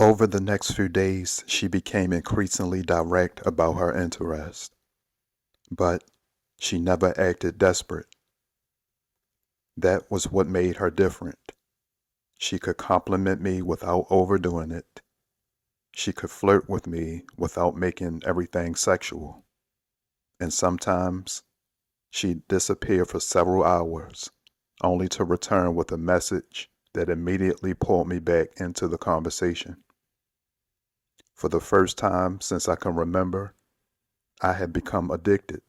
Over the next few days, she became increasingly direct about her interest, but she never acted desperate. That was what made her different. She could compliment me without overdoing it. She could flirt with me without making everything sexual. And sometimes she'd disappear for several hours, only to return with a message that immediately pulled me back into the conversation. For the first time since I can remember, I had become addicted,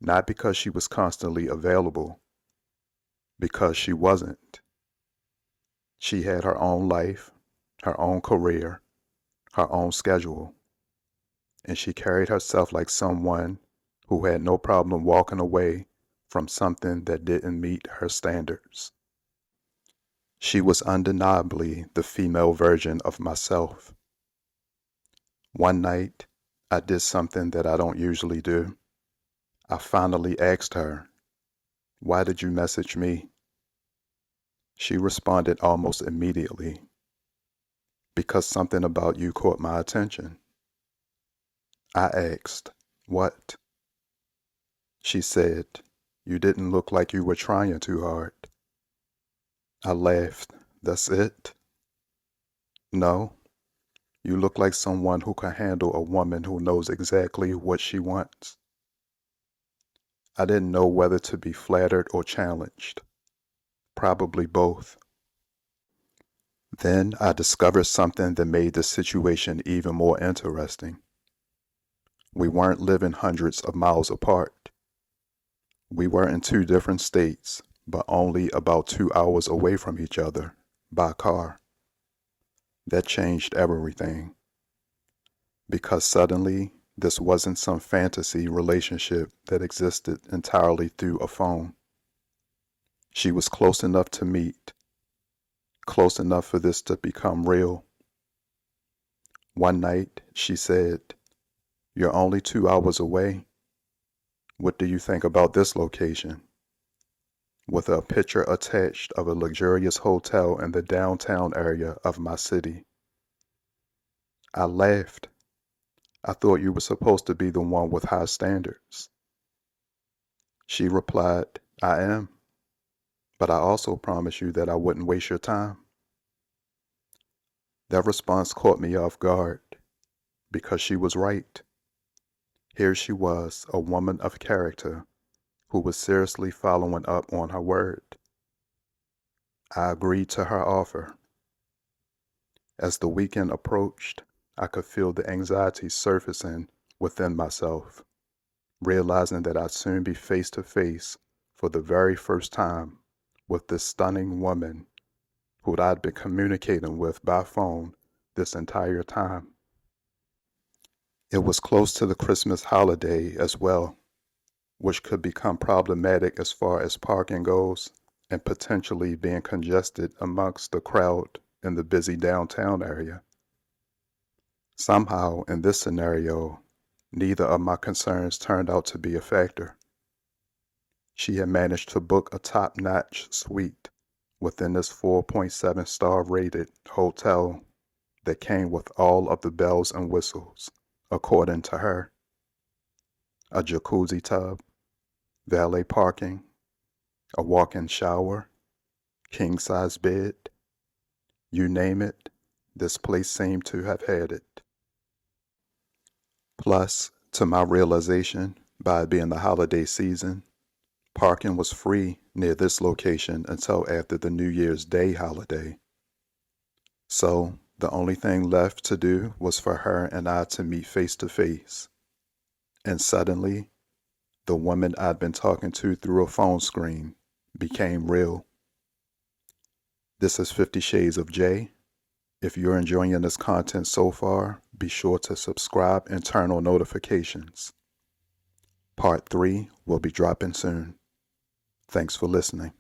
not because she was constantly available, because she wasn't. She had her own life, her own career, her own schedule, and she carried herself like someone who had no problem walking away from something that didn't meet her standards. She was undeniably the female version of myself. One night, I did something that I don't usually do. I finally asked her, "Why did you message me?" She responded almost immediately, "Because something about you caught my attention." I asked, "What?" She said, "You didn't look like you were trying too hard." I laughed. "That's it?" "No, you look like someone who can handle a woman who knows exactly what she wants." I didn't know whether to be flattered or challenged. Probably both. Then I discovered something that made the situation even more interesting. We weren't living hundreds of miles apart. We were in two different states, but only about 2 hours away from each other by car. That changed everything, because suddenly this wasn't some fantasy relationship that existed entirely through a phone. She was close enough to meet, close enough for this to become real. One night, she said, "You're only 2 hours away. What do you think about this location?" With a picture attached of a luxurious hotel in the downtown area of my city. I laughed. "I thought you were supposed to be the one with high standards." She replied, "I am, but I also promised you that I wouldn't waste your time." That response caught me off guard, because she was right. Here she was, a woman of character, who was seriously following up on her word. I agreed to her offer. As the weekend approached, I could feel the anxiety surfacing within myself, realizing that I'd soon be face to face for the very first time with this stunning woman who I'd been communicating with by phone this entire time. It was close to the Christmas holiday as well, which could become problematic as far as parking goes and potentially being congested amongst the crowd in the busy downtown area. Somehow, in this scenario, neither of my concerns turned out to be a factor. She had managed to book a top-notch suite within this 4.7-star rated hotel that came with all of the bells and whistles, according to her. A jacuzzi tub, valet parking, a walk-in shower, king-size bed. You name it, this place seemed to have had it. Plus, to my realization, by it being the holiday season, parking was free near this location until after the New Year's Day holiday. So, the only thing left to do was for her and I to meet face to face. And suddenly, the woman I'd been talking to through a phone screen became real. This is 50 Shades of Jay. If you're enjoying this content so far, be sure to subscribe and turn on notifications. Part 3 will be dropping soon. Thanks for listening.